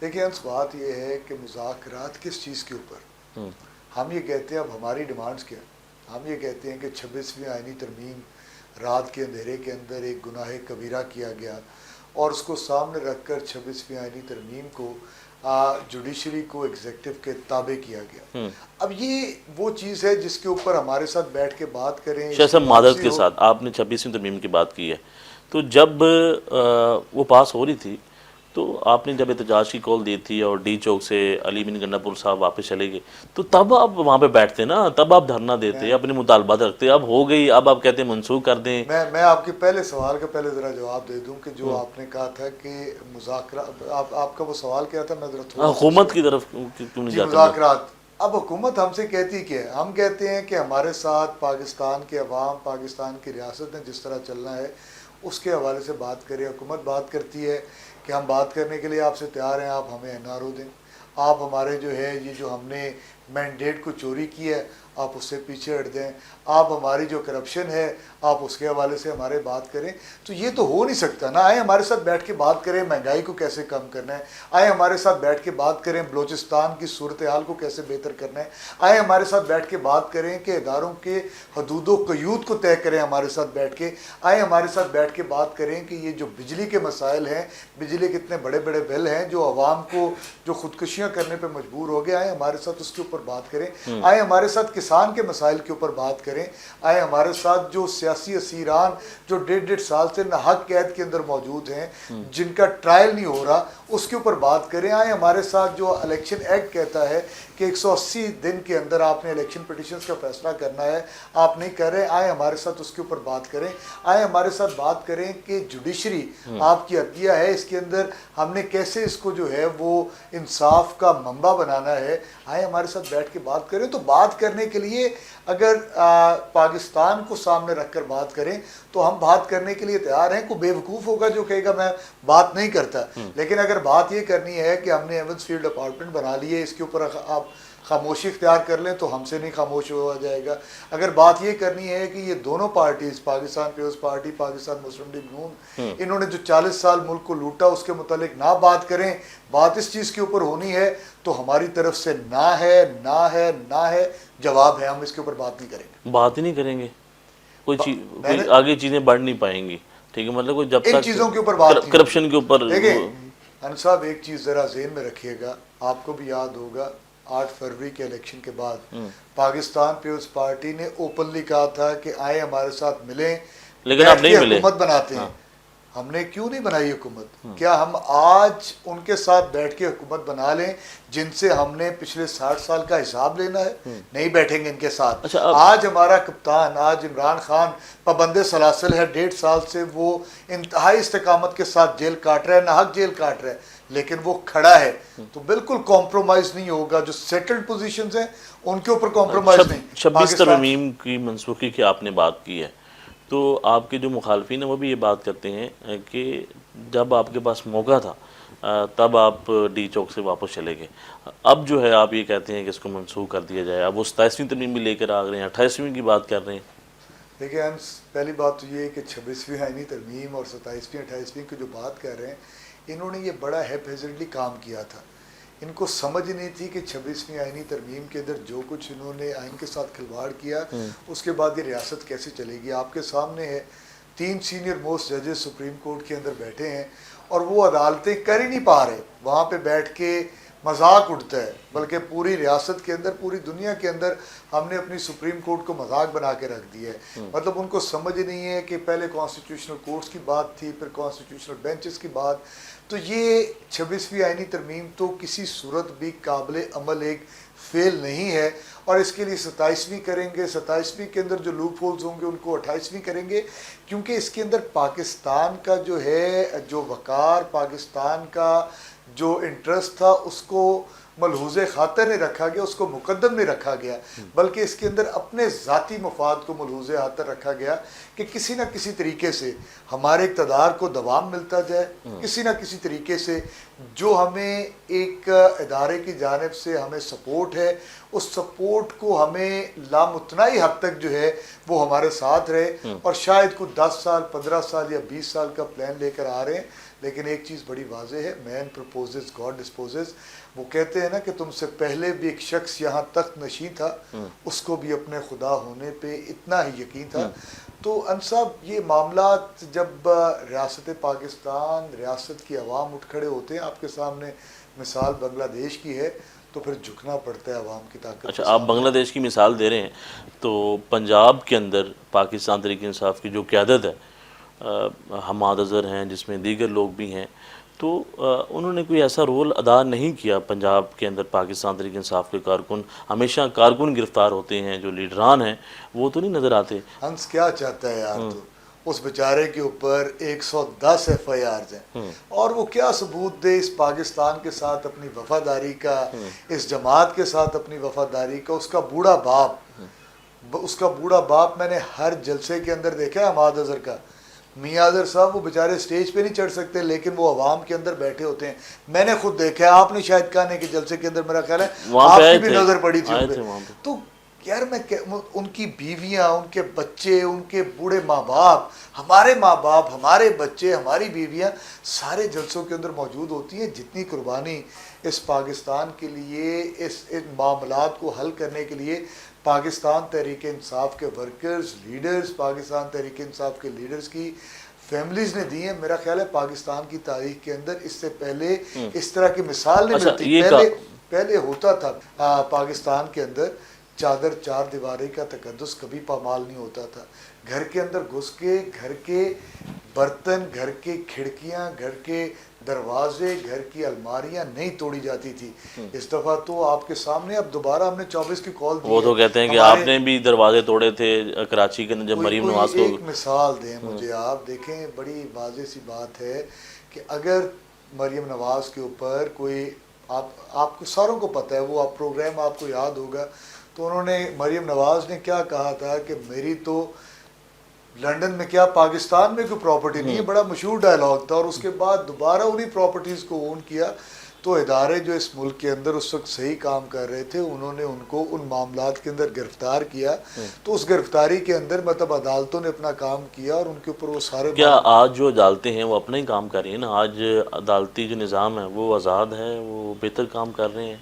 دیکھیں انس، بات یہ ہے کہ مذاکرات کس چیز کے اوپر؟ ہم یہ کہتے ہیں، اب ہماری ڈیمانڈز کیا؟ ہم یہ کہتے ہیں کہ 26ویں آئینی ترمیم رات کے اندھیرے کے اندر ایک گناہ کبیرہ کیا گیا، اور اس کو سامنے رکھ کر 26ویں آئینی ترمیم کو جوڈیشری کو ایگزیکٹو کے تابع کیا گیا۔ اب یہ وہ چیز ہے جس کے اوپر ہمارے ساتھ بیٹھ کے بات کریں۔ شاہ صاحب معذرت کے ساتھ، آپ نے 26ویں ترمیم کی بات کی ہے، تو جب وہ پاس ہو رہی تھی تو آپ نے جب احتجاج کی کال دی تھی اور ڈی چوک سے علی بن گنڈا پور صاحب واپس چلے گئے، تو تب آپ وہاں پہ بیٹھتے نا، تب آپ دھرنا دیتے، اپنے مطالبات رکھتے، اب ہو گئی، اب آپ کہتے ہیں منسوخ کر دیں۔ میں آپ کے پہلے سوال کا پہلے ذرا جواب دے دوں کہ جو آپ نے کہا تھا کہ مذاکرات، آپ کا وہ سوال کیا تھا؟ میں ذرا تھوڑا حکومت کی طرف کیوں نہیں جی، جاتے؟ مذاکرات۔ اب حکومت ہم سے کہتی کیا ہے؟ ہم کہتے ہیں کہ ہمارے ساتھ پاکستان کے عوام، پاکستان کی ریاست نے جس طرح چلنا ہے اس کے حوالے سے بات کرے۔ حکومت بات کرتی ہے کہ ہم بات کرنے کے لیے آپ سے تیار ہیں، آپ ہمیں این آر او دیں، آپ ہمارے جو ہے یہ جو ہم نے مینڈیٹ کو چوری کی ہے آپ اس سے پیچھے ہٹ دیں، آپ ہماری جو کرپشن ہے آپ اس کے حوالے سے ہمارے بات کریں۔ تو یہ تو ہو نہیں سکتا نا۔ آئے ہمارے ساتھ بیٹھ کے بات کریں مہنگائی کو کیسے کم کرنا ہے، آئے ہمارے ساتھ بیٹھ کے بات کریں بلوچستان کی صورتحال کو کیسے بہتر کرنا ہے، آئے ہمارے ساتھ بیٹھ کے بات کریں کہ اداروں کے حدود و قیود کو طے کریں ہمارے ساتھ بیٹھ کے، آئے ہمارے ساتھ بیٹھ کے بات کریں کہ یہ جو بجلی کے مسائل ہیں، بجلی کے اتنے بڑے بڑے بل ہیں جو عوام کو جو خودکشیاں کرنے پہ مجبور ہو گئے، آئے ہمارے ساتھ اس کے اوپر بات کریں، آئے ہمارے ساتھ کسان کے مسائل کے اوپر بات کریں، آئے ہمارے ساتھ جو سیاسی اسیران جو 1.5 سال سے ناحق قید کے اندر موجود ہیں جن کا ٹرائل نہیں ہو رہا اس کے اوپر بات کریں، آئے ہمارے ساتھ جو الیکشن ایکٹ کہتا ہے کہ 180 دن کے اندر آپ نے الیکشن پٹیشنز کا فیصلہ کرنا ہے، آپ نہیں کر رہے، آئے ہمارے ساتھ اس کے اوپر بات کریں، آئے ہمارے ساتھ بات کریں کہ جوڈیشری آپ کی عدلیہ ہے، اس کے اندر ہم نے کیسے اس کو جو ہے وہ انصاف کا منبع بنانا ہے، آئے ہمارے ساتھ بیٹھ کے بات کریں۔ تو بات کرنے کے لیے اگر پاکستان کو سامنے رکھ کر بات کریں تو ہم بات کرنے کے لیے تیار ہیں۔ کوئی بیوقوف ہوگا جو کہے گا میں بات نہیں کرتا، لیکن اگر بات یہ کرنی ہے کہ ہم نے ایونس فیلڈ اپارٹمنٹ بنا لی ہے اس کے اوپر آپ خاموشی اختیار کر لیں تو ہم سے نہیں خاموش ہوا جائے گا۔ اگر بات یہ کرنی ہے کہ یہ دونوں پارٹیز، پاکستان پیپلز پارٹی، پاکستان مسلم لیگ نون، انہوں نے جو 40 سال ملک کو لوٹا اس کے متعلق نہ بات کریں، بات اس چیز کے اوپر ہونی ہے تو ہماری طرف سے نہ ہے، نہ ہے، نہ ہے، جواب ہے، ہم اس کے اوپر بات نہیں کریں گے۔ بات ہی نہیں کریں گے، کوئی آگے چیزیں بڑھ نہیں پائیں گی، ٹھیک ہے؟ مطلب کوئی جب ان تک چیزوں کے اوپر بات نہیں، کرپشن کے اوپر دیکھیں انس صاحب ایک چیز ذرا ذہن میں رکھیے گا، آپ کو بھی یاد ہوگا 8 فروری کے الیکشن کے بعد پاکستان پیپلز پارٹی نے اوپنلی کہا تھا کہ آئے ہمارے ساتھ ملیں، لیکن آپ نہیں ملے۔ حکومت بناتے ہیں۔ ہم نے کیوں نہیں بنائی حکومت؟ کیا ہم آج ان کے ساتھ بیٹھ کے حکومت بنا لیں جن سے ہم نے پچھلے 60 سال کا حساب لینا ہے؟ نہیں بیٹھیں گے ان کے ساتھ۔ آج ہمارا کپتان، آج عمران خان پابند سلاسل ہے، 1.5 سال سے وہ انتہائی استقامت کے ساتھ جیل کاٹ رہا ہے، ناحق جیل کاٹ رہا ہے، لیکن وہ کھڑا ہے، تو بالکل کمپرومائز نہیں ہوگا۔ جو سیٹلڈ پوزیشنز ہیں ان کے اوپر کمپرومائز نہیں۔ 26 ترمیم کی منسوخی کی آپ نے بات کی ہے، تو آپ کے جو مخالفین ہیں وہ بھی یہ بات کرتے ہیں کہ جب آپ کے پاس موقع تھا تب آپ ڈی چوک سے واپس چلے گئے، اب جو ہے آپ یہ کہتے ہیں کہ اس کو منسوخ کر دیا جائے، اب وہ 27ویں ترمیم بھی لے کر آ رہے ہیں، 28ویں کی بات کر رہے ہیں۔ دیکھیں انس، پہلی بات تو یہ ہے کہ 26ویں آئینی ترمیم اور 27ویں 28ویں کی جو بات کر رہے ہیں، انہوں نے یہ بڑا ہیپ ہیزرڈلی کام کیا تھا۔ ان کو سمجھ نہیں تھی کہ 26ویں آئینی ترمیم کے اندر جو کچھ انہوں نے آئین کے ساتھ کھلواڑ کیا اس کے بعد یہ ریاست کیسے چلے گی۔ آپ کے سامنے ہے 3 سینئر موسٹ ججز سپریم کورٹ کے اندر بیٹھے ہیں اور وہ عدالتیں کر ہی نہیں پا رہے، وہاں پہ بیٹھ کے مذاق اڑتا ہے، بلکہ پوری ریاست کے اندر، پوری دنیا کے اندر ہم نے اپنی سپریم کورٹ کو مذاق بنا کے رکھ دیا ہے۔ مطلب ان کو سمجھ نہیں ہے کہ پہلے کانسٹیٹیوشنل کورٹس کی بات تھی، پھر کانسٹیٹیوشنل بینچز کی بات، تو یہ 26ویں آئینی ترمیم تو کسی صورت بھی قابل عمل ایک فیل نہیں ہے، اور اس کے لیے 27ویں کریں گے، 27ویں کے اندر جو لوپ ہولز ہوں گے ان کو 28ویں کریں گے، کیونکہ اس کے اندر پاکستان کا جو ہے جو وقار، پاکستان کا جو انٹرسٹ تھا اس کو ملحوظ خاطر نہیں رکھا گیا، اس کو مقدم نہیں رکھا گیا، بلکہ اس کے اندر اپنے ذاتی مفاد کو ملحوظ خاطر رکھا گیا کہ کسی نہ کسی طریقے سے ہمارے اقتدار کو دوام ملتا جائے، کسی نہ کسی طریقے سے جو ہمیں ایک ادارے کی جانب سے ہمیں سپورٹ ہے اس سپورٹ کو ہمیں لامتناہی حد تک جو ہے وہ ہمارے ساتھ رہے، اور شاید کوئی 10 سال 15 سال یا 20 سال کا پلان لے کر آ رہے ہیں، لیکن ایک چیز بڑی واضح ہے، مین پرپوزز گاڈ ڈسپوزز. وہ کہتے ہیں نا کہ تم سے پہلے بھی ایک شخص یہاں تخت نشین تھا، اس کو بھی اپنے خدا ہونے پہ اتنا ہی یقین تھا. تو انصاف یہ معاملات جب ریاست پاکستان، ریاست کی عوام اٹھ کھڑے ہوتے ہیں، آپ کے سامنے مثال بنگلہ دیش کی ہے، تو پھر جھکنا پڑتا ہے عوام کی طاقت. اچھا، آپ بنگلہ دیش کی مثال دے رہے ہیں، تو پنجاب کے اندر پاکستان تحریک انصاف کی جو قیادت ہے، حماد اظہر ہیں جس میں دیگر لوگ بھی ہیں، تو انہوں نے کوئی ایسا رول ادا نہیں کیا پنجاب کے اندر. پاکستان تحریک انصاف کے کارکن ہمیشہ کارکن گرفتار ہوتے ہیں، جو لیڈران ہیں وہ تو نہیں نظر آتے. ہنس کیا چاہتا ہے یار، تو اس بیچارے کے اوپر 110 ایف آئی آرز ہیں، اور وہ کیا ثبوت دے اس پاکستان کے ساتھ اپنی وفاداری کا، اس جماعت کے ساتھ اپنی وفاداری کا. اس کا بوڑھا باپ میں نے ہر جلسے کے اندر دیکھا ہے حماد اظہر کا. میاں اظہر صاحب وہ بیچارے سٹیج پہ نہیں چڑھ سکتے، لیکن وہ عوام کے اندر بیٹھے ہوتے ہیں. میں نے خود دیکھا ہے، آپ نے شاہد خان کے جلسے کے اندر میرا خیال ہے آپ کی بھی نظر پڑی تھی. تو یار میں ان کی بیویاں، ان کے بچے، ان کے بوڑھے ماں باپ، ہمارے ماں باپ، ہمارے بچے، ہماری بیویاں سارے جلسوں کے اندر موجود ہوتی ہیں. جتنی قربانی اس پاکستان کے لیے، ان معاملات کو حل کرنے کے لیے پاکستان تحریک انصاف کے ورکرز، لیڈرز، پاکستان تحریک انصاف کے لیڈرز کی فیملیز نے دی ہیں، میرا خیال ہے پاکستان کی تاریخ کے اندر اس سے پہلے اس طرح کی مثال نہیں ملتی. پہلے ہوتا تھا پاکستان کے اندر چادر چار دیواری کا تقدس کبھی پامال نہیں ہوتا تھا. گھر کے اندر گھس کے گھر کے برتن، گھر کے کھڑکیاں، گھر کے دروازے، گھر کی الماریاں نہیں توڑی جاتی تھی. اس دفعہ تو آپ کے سامنے اب دوبارہ ہم نے 24 کی کال دی. وہ تو کہتے ہیں کہ آپ نے بھی دروازے توڑے تھے کراچی کے اندر جب مریم نواز کو. ایک مثال دیں مجھے آپ، دیکھیں بڑی واضح سی بات ہے کہ اگر مریم نواز کے اوپر کوئی، آپ کو ساروں کو پتہ ہے، وہ آپ پروگرام آپ کو یاد ہوگا، تو انہوں نے، مریم نواز نے کیا کہا تھا کہ میری تو لنڈن میں کیا پاکستان میں کوئی پراپرٹی نہیں ہے. بڑا مشہور ڈائلاگ تھا. اور اس کے بعد دوبارہ انہی پراپرٹیز کو اون کیا. تو ادارے جو اس ملک کے اندر اس وقت صحیح کام کر رہے تھے، انہوں نے ان کو ان معاملات کے اندر گرفتار کیا. تو اس گرفتاری کے اندر مطلب عدالتوں نے اپنا کام کیا اور ان کے اوپر وہ سارے. کیا آج جو عدالتیں ہیں وہ اپنا ہی کام کر رہی ہیں نا؟ آج عدالتی جو نظام ہے وہ آزاد ہے، وہ بہتر کام کر رہے ہیں.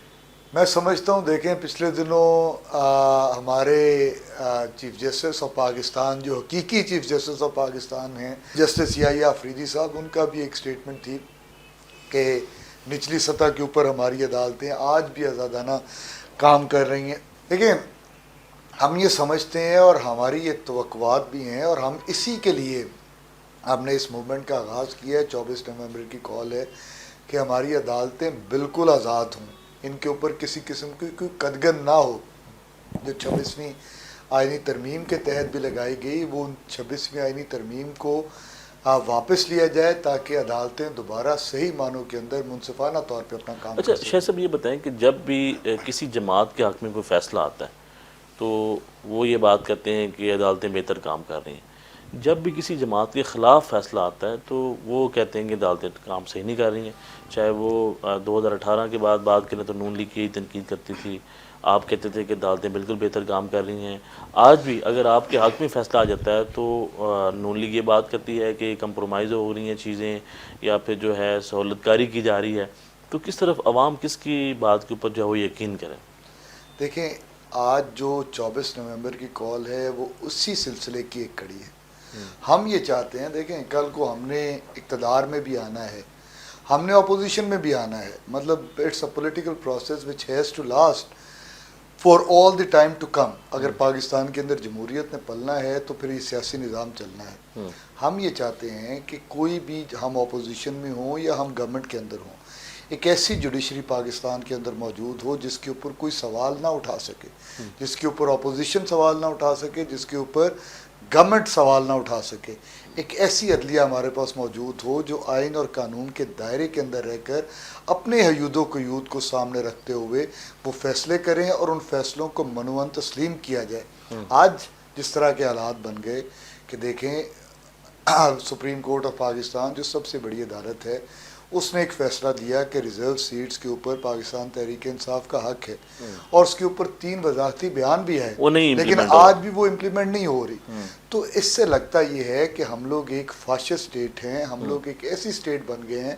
میں سمجھتا ہوں، دیکھیں پچھلے دنوں ہمارے چیف جسٹس آف پاکستان، جو حقیقی چیف جسٹس آف پاکستان ہیں، جسٹس یحییٰ آفریدی صاحب، ان کا بھی ایک سٹیٹمنٹ تھی کہ نچلی سطح کے اوپر ہماری عدالتیں آج بھی آزادانہ کام کر رہی ہیں. دیکھیں ہم یہ سمجھتے ہیں اور ہماری یہ توقعات بھی ہیں، اور ہم اسی کے لیے ہم نے اس موومنٹ کا آغاز کیا ہے. 24 نومبر کی کال ہے کہ ہماری عدالتیں بالکل آزاد ہوں، ان کے اوپر کسی قسم کی کوئی قدغن نہ ہو. جو 26ویں آئینی ترمیم کے تحت بھی لگائی گئی، وہ 26ویں آئینی ترمیم کو واپس لیا جائے تاکہ عدالتیں دوبارہ صحیح معنوں کے اندر منصفانہ طور پہ اپنا کام اچھا شاہ صاحب یہ بتائیں کہ جب بھی کسی جماعت کے حق میں کوئی فیصلہ آتا ہے تو وہ یہ بات کرتے ہیں کہ عدالتیں بہتر کام کر رہی ہیں. جب بھی کسی جماعت کے خلاف فیصلہ آتا ہے تو وہ کہتے ہیں کہ عدالتیں کام صحیح نہیں کر رہی ہیں. چاہے وہ 2018 کے بعد بات کریں تو نون لیگ کی تنقید کرتی تھی، آپ کہتے تھے کہ عدالتیں بالکل بہتر کام کر رہی ہیں. آج بھی اگر آپ کے حق میں فیصلہ آ جاتا ہے تو نون لیگ یہ بات کرتی ہے کہ کمپرومائز ہو رہی ہیں چیزیں، یا پھر جو ہے سہولت کاری کی جا رہی ہے. تو کس طرف عوام کس کی بات کے اوپر جو ہے وہ یقین کریں؟ دیکھیں آج جو 24 نومبر کی کال ہے وہ اسی سلسلے کی ایک کڑی ہے. ہم یہ چاہتے ہیں، دیکھیں کل کو ہم نے اقتدار میں بھی آنا ہے، ہم نے اپوزیشن میں بھی آنا ہے. مطلب it's a political process which has to last for all the time to come. اگر پاکستان کے اندر جمہوریت نے پلنا ہے تو پھر یہ سیاسی نظام چلنا ہے. ہم یہ چاہتے ہیں کہ کوئی بھی، ہم اپوزیشن میں ہوں یا ہم گورنمنٹ کے اندر ہوں، ایک ایسی جوڈیشری پاکستان کے اندر موجود ہو جس کے اوپر کوئی سوال نہ اٹھا سکے، جس کے اوپر اپوزیشن سوال نہ اٹھا سکے، جس کے اوپر گورنمنٹ سوال نہ اٹھا سکے. ایک ایسی عدلیہ ہمارے پاس موجود ہو جو آئین اور قانون کے دائرے کے اندر رہ کر اپنے حدود و قیود کو سامنے رکھتے ہوئے وہ فیصلے کریں اور ان فیصلوں کو منوان تسلیم کیا جائے. آج جس طرح کے حالات بن گئے کہ دیکھیں سپریم کورٹ آف پاکستان جو سب سے بڑی عدالت ہے، اس نے ایک فیصلہ دیا کہ ریزرو سیٹس کے اوپر پاکستان تحریک انصاف کا حق ہے، اور اس کے اوپر 3 وزارتی بیان بھی ہے، وہ نہیں لیکن implement ہو آج بھی وہ امپلیمنٹ نہیں ہو رہی۔ تو اس سے لگتا یہ ہے کہ ہم لوگ ایک فاشسٹ اسٹیٹ ہیں، ہم لوگ ایک ایسی اسٹیٹ بن گئے ہیں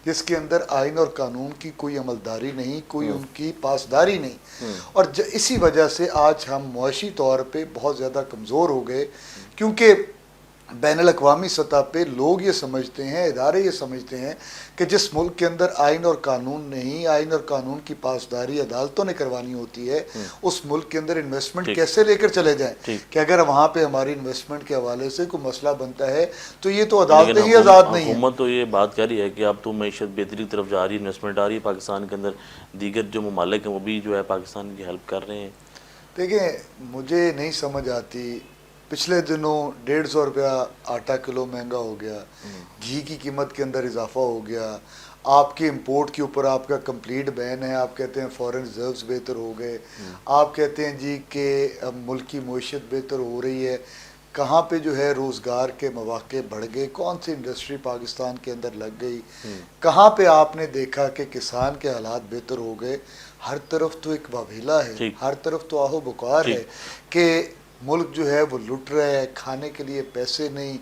جس کے اندر آئین اور قانون کی کوئی عملداری نہیں، کوئی ان کی پاسداری نہیں، اور اسی وجہ سے آج ہم معاشی طور پہ بہت زیادہ کمزور ہو گئے، کیونکہ بین الاقوامی سطح پہ لوگ یہ سمجھتے ہیں، ادارے یہ سمجھتے ہیں کہ جس ملک کے اندر آئین اور قانون نہیں، آئین اور قانون کی پاسداری عدالتوں نے کروانی ہوتی ہے، اس ملک کے اندر انویسٹمنٹ کیسے لے کر چلے جائیں کہ اگر وہاں پہ ہماری انویسٹمنٹ کے حوالے سے کوئی مسئلہ بنتا ہے تو یہ تو عدالتیں ہی آزاد نہیں ہیں۔ حکومت تو یہ بات کر رہی ہے کہ اب تو معیشت بہتری کی طرف جا رہی ہے، انویسٹمنٹ آ رہی ہے پاکستان کے اندر، دیگر جو ممالک ہیں وہ بھی جو ہے پاکستان کی ہیلپ کر رہے ہیں۔ دیکھیں مجھے نہیں سمجھ آتی، پچھلے دنوں 150 روپیہ آٹا کلو مہنگا ہو گیا، گھی کی قیمت کے اندر اضافہ ہو گیا، آپ کے امپورٹ کے اوپر آپ کا کمپلیٹ بین ہے، آپ کہتے ہیں فورن ریزروز بہتر ہو گئے، آپ کہتے ہیں جی کہ ملک کی معیشت بہتر ہو رہی ہے، کہاں پہ جو ہے روزگار کے مواقع بڑھ گئے، کون سی انڈسٹری پاکستان کے اندر لگ گئی، کہاں پہ آپ نے دیکھا کہ کسان کے حالات بہتر ہو گئے؟ ہر طرف تو ایک واویلا ہے، ہر طرف تو آہو بکار ہے کہ ملک جو ہے وہ لٹ رہا ہے، کھانے کے لیے پیسے نہیں،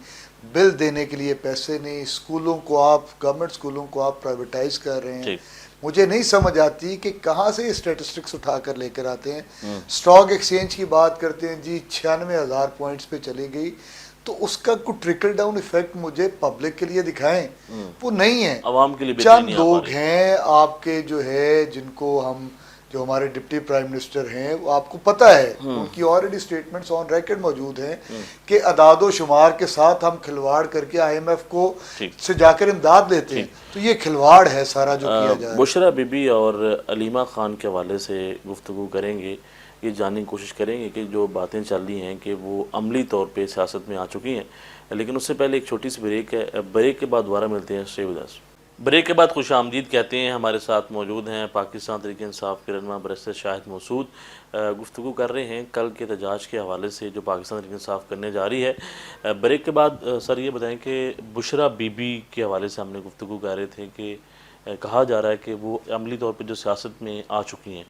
بل دینے کے لیے پیسے نہیں، اسکولوں کو آپ گورنمنٹ اسکولوں کو آپ پرائیویٹائز کر رہے ہیں۔ مجھے نہیں سمجھ آتی کہ کہاں سے یہ اسٹیٹسٹکس اٹھا کر لے کر آتے ہیں۔ سٹاک ایکسچینج کی بات کرتے ہیں جی 96,000 پوائنٹس پہ چلی گئی، تو اس کا کوئی ٹرکل ڈاؤن ایفیکٹ مجھے پبلک کے لیے دکھائیں، وہ نہیں ہے۔ عوام کے لیے چند لوگ ہیں آپ کے جو ہے جن کو ہم، جو ہمارے ڈپٹی پرائم منسٹر ہیں، وہ آپ کو پتہ ہے ان کی آلریڈی سٹیٹمنٹس آن ریکارڈ موجود ہیں کہ اعداد و شمار کے ساتھ ہم کھلواڑ کر کے آئی ایم ایف کو سے جا کر امداد لیتے ہیں، تو یہ کھلواڑ ہے سارا جو کیا جا رہا ہے۔ بشرا بی بی اور علیمہ خان کے حوالے سے گفتگو کریں گے، یہ جاننے کی کوشش کریں گے کہ جو باتیں چل رہی ہیں کہ وہ عملی طور پہ سیاست میں آ چکی ہیں، لیکن اس سے پہلے ایک چھوٹی سی بریک ہے، بریک کے بعد دوبارہ ملتے ہیں۔ Stay with us. بریک کے بعد خوش آمدید کہتے ہیں، ہمارے ساتھ موجود ہیں پاکستان تحریک انصاف کے رہنما برسر شاہد مسعود۔ گفتگو کر رہے ہیں کل کے احتجاج کے حوالے سے جو پاکستان تحریک انصاف کرنے جا رہی ہے۔ بریک کے بعد سر یہ بتائیں کہ بشرا بی بی کے حوالے سے ہم نے گفتگو کر رہے تھے کہ کہا جا رہا ہے کہ وہ عملی طور پہ جو سیاست میں آ چکی ہیں،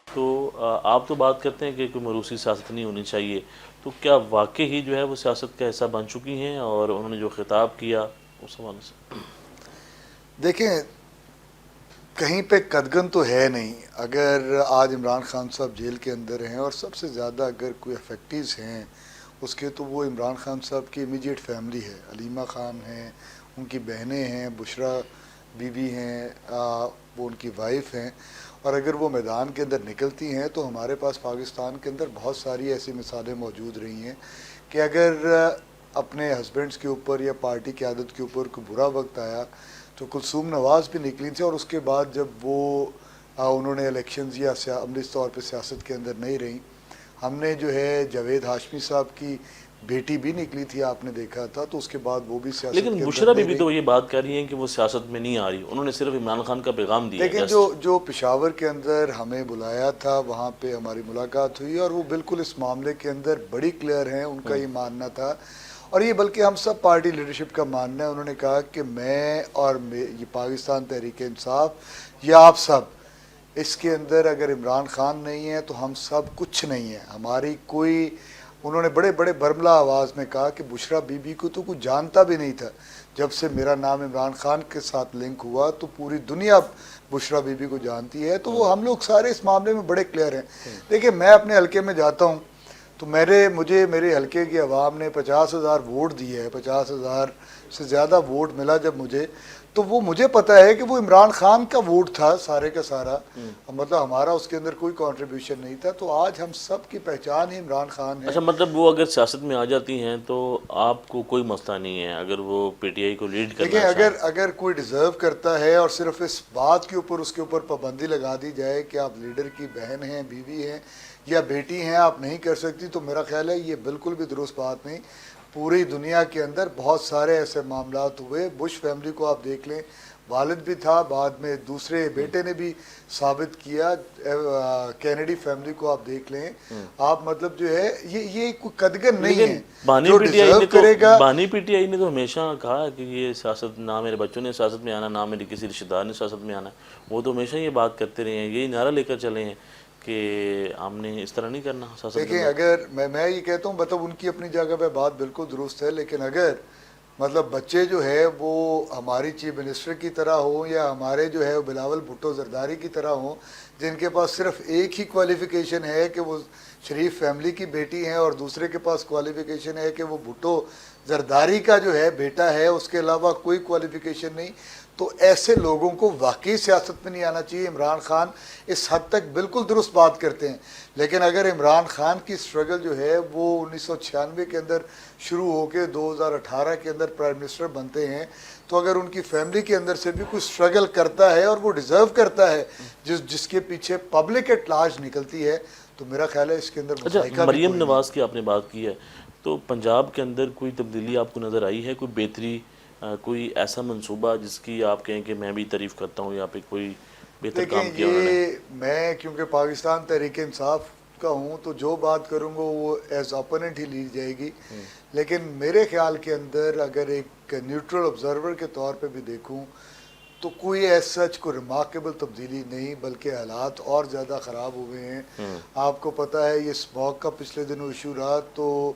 تو آپ تو بات کرتے ہیں کہ کوئی موروثی سیاست نہیں ہونی چاہیے، تو کیا واقعی ہی جو ہے وہ سیاست کا حصہ بن چکی ہیں؟ اور انہوں نے جو خطاب کیا اس حوالے سے دیکھیں کہیں پہ قدغن تو ہے نہیں۔ اگر آج عمران خان صاحب جیل کے اندر ہیں اور سب سے زیادہ اگر کوئی افیکٹیوز ہیں اس کے، تو وہ عمران خان صاحب کی امیجیٹ فیملی ہے، علیمہ خان ہیں، ان کی بہنیں ہیں، بشرا بی بی ہیں، وہ ان کی وائف ہیں، اور اگر وہ میدان کے اندر نکلتی ہیں تو ہمارے پاس پاکستان کے اندر بہت ساری ایسی مثالیں موجود رہی ہیں کہ اگر اپنے ہسبینڈس کے اوپر یا پارٹی قیادت کے اوپر کوئی برا وقت آیا تو کلثوم نواز بھی نکلی تھی، اور اس کے بعد جب وہ انہوں نے الیکشنز یا عملی طور پہ سیاست کے اندر نہیں رہیں، ہم نے جو ہے جاوید ہاشمی صاحب کی بیٹی بھی نکلی تھی، آپ نے دیکھا تھا، تو اس کے بعد وہ بھی سیاست کے لیکن اندر بشرا بی نہیں بی رہی۔ تو یہ بات کر رہی ہیں کہ وہ سیاست میں نہیں آ رہی، انہوں نے صرف عمران خان کا پیغام دیا ہے۔ لیکن جو پشاور کے اندر ہمیں بلایا تھا، وہاں پہ ہماری ملاقات ہوئی، اور وہ بالکل اس معاملے کے اندر بڑی کلیئر ہیں، ان کا یہ ماننا تھا، اور یہ بلکہ ہم سب پارٹی لیڈرشپ کا ماننا ہے۔ انہوں نے کہا کہ میں اور یہ پاکستان تحریک انصاف یا آپ سب، اس کے اندر اگر عمران خان نہیں ہے تو ہم سب کچھ نہیں ہیں، ہماری کوئی، انہوں نے بڑے بڑے برملا آواز میں کہا کہ بشرا بی بی کو تو کوئی جانتا بھی نہیں تھا، جب سے میرا نام عمران خان کے ساتھ لنک ہوا تو پوری دنیا بشرا بی بی کو جانتی ہے، تو وہ ہم لوگ سارے اس معاملے میں بڑے کلیئر ہیں۔ دیکھیں میں اپنے حلقے میں جاتا ہوں تو مجھے میرے حلقے کی عوام نے 50,000 ووٹ دیے ہے، 50,000 سے زیادہ ووٹ ملا جب مجھے، تو وہ مجھے پتہ ہے کہ وہ عمران خان کا ووٹ تھا سارے کا سارا، مطلب ہمارا اس کے اندر کوئی کنٹریبیوشن نہیں تھا، تو آج ہم سب کی پہچان ہی عمران خان ہے۔ اچھا، مطلب وہ اگر سیاست میں آ جاتی ہیں تو آپ کو کوئی مسئلہ نہیں ہے اگر وہ پی ٹی آئی کو لیڈ کرنا دیکھیں چاہیں؟ اگر کوئی ڈیزرو کرتا ہے اور صرف اس بات کے اوپر اس کے اوپر پابندی لگا دی جائے کہ آپ لیڈر کی بہن ہیں، بیوی ہیں یا بیٹی ہیں، آپ نہیں کر سکتی، تو میرا خیال ہے یہ بالکل بھی درست بات نہیں۔ پوری دنیا کے اندر بہت سارے ایسے معاملات ہوئے، بش فیملی کو آپ دیکھ لیں، والد بھی تھا, بعد میں دوسرے بیٹے نے بھی ثابت کیا. کینیڈی فیملی کو آپ دیکھ لیں, آپ مطلب جو ہے یہ کوئی قدغن نہیں ہے بانی جو پی ٹی آئی ڈیزرو نے تو کرے گا. بانی پی ٹی آئی نے تو ہمیشہ کہا کہ یہ سیاست, نہ میرے بچوں نے سیاست میں آنا, نہ میرے کسی رشتہ دار نے سیاست میں آنا. وہ تو ہمیشہ یہ بات کرتے رہے ہیں, یہی نعرہ لے کر چلے ہیں کہ ہم نے اس طرح نہیں کرنا سیاست. دیکھیں اگر میں یہ کہتا ہوں, مطلب ان کی اپنی جگہ پہ بات بالکل درست ہے, لیکن اگر مطلب بچے جو ہے وہ ہماری چیف منسٹر کی طرح ہوں یا ہمارے جو ہے بلاول بھٹو زرداری کی طرح ہوں, جن کے پاس صرف ایک ہی کوالیفیکیشن ہے کہ وہ شریف فیملی کی بیٹی ہیں, اور دوسرے کے پاس کوالیفیکیشن ہے کہ وہ بھٹو زرداری کا جو ہے بیٹا ہے, اس کے علاوہ کوئی کوالیفیکیشن نہیں, تو ایسے لوگوں کو واقعی سیاست میں نہیں آنا چاہیے. عمران خان اس حد تک بالکل درست بات کرتے ہیں, لیکن اگر عمران خان کی سٹرگل جو ہے وہ 1996 کے اندر شروع ہو کے 2018 کے اندر پرائم منسٹر بنتے ہیں, تو اگر ان کی فیملی کے اندر سے بھی کوئی سٹرگل کرتا ہے اور وہ ڈیزرو کرتا ہے جس کے پیچھے پبلک ایٹ لارج نکلتی ہے, تو میرا خیال ہے اس کے اندر اچھا, مذائقہ بھی مریم کوئی نہیں. نواز کی آپ نے بات کی ہے, تو پنجاب کے اندر کوئی تبدیلی آپ کو نظر آئی ہے, کوئی بہتری, کوئی ایسا منصوبہ جس کی آپ کہیں کہ میں بھی تعریف کرتا ہوں, یا پہ کوئی بہتر کام دیکھیں کیا انہوں نے؟ یہ میں کیونکہ پاکستان تحریک انصاف کا ہوں, تو جو بات کروں گا وہ ایز اوپوننٹ ہی لی جائے گی, لیکن میرے خیال کے اندر اگر ایک نیوٹرل آبزرور کے طور پہ بھی دیکھوں تو کوئی ایز سچ کوئی ریمارکیبل تبدیلی نہیں, بلکہ حالات اور زیادہ خراب ہوئے ہیں. آپ کو پتہ ہے یہ اسموگ کا پچھلے دنوں ایشو رہا, تو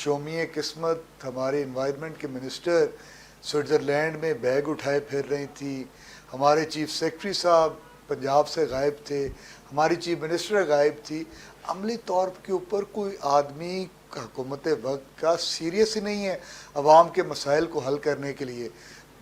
شومیہ قسمت ہمارے انوائرمنٹ کے منسٹر سوئٹزرلینڈ میں بیگ اٹھائے پھر رہی تھی, ہمارے چیف سیکرٹری صاحب پنجاب سے غائب تھے, ہماری چیف منسٹر غائب تھی. عملی طور کے اوپر کوئی آدمی حکومت وقت کا سیریس ہی نہیں ہے عوام کے مسائل کو حل کرنے کے لیے.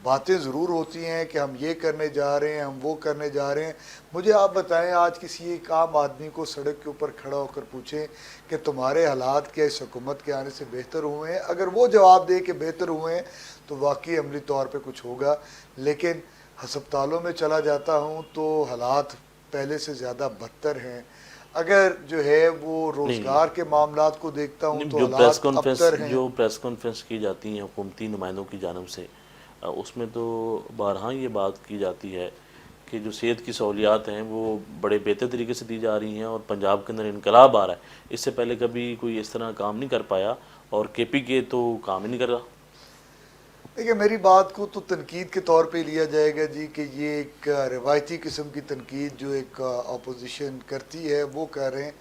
باتیں ضرور ہوتی ہیں کہ ہم یہ کرنے جا رہے ہیں, ہم وہ کرنے جا رہے ہیں. مجھے آپ بتائیں, آج کسی ایک عام آدمی کو سڑک کے اوپر کھڑا ہو کر پوچھیں کہ تمہارے حالات کیا اس حکومت کے آنے سے بہتر ہوئے ہیں, اگر وہ جواب دے کہ بہتر ہوئے ہیں تو واقعی عملی طور پہ کچھ ہوگا. لیکن ہسپتالوں میں چلا جاتا ہوں تو حالات پہلے سے زیادہ بدتر ہیں. اگر جو ہے وہ روزگار کے معاملات کو دیکھتا ہوں تو حالات ابتر ہیں. جو پریس کانفرنس کی جاتی ہیں حکومتی نمائندوں کی جانب سے, اس میں تو بارہا یہ بات کی جاتی ہے کہ جو صحت کی سہولیات ہیں وہ بڑے بہتر طریقے سے دی جا رہی ہیں, اور پنجاب کے اندر انقلاب آ رہا ہے. اس سے پہلے کبھی کوئی اس طرح کام نہیں کر پایا, اور کے پی کے تو کام ہی نہیں کر رہا. دیکھیں میری بات کو تو تنقید کے طور پہ لیا جائے گا جی, کہ یہ ایک روایتی قسم کی تنقید جو ایک اپوزیشن کرتی ہے وہ کر رہے ہیں,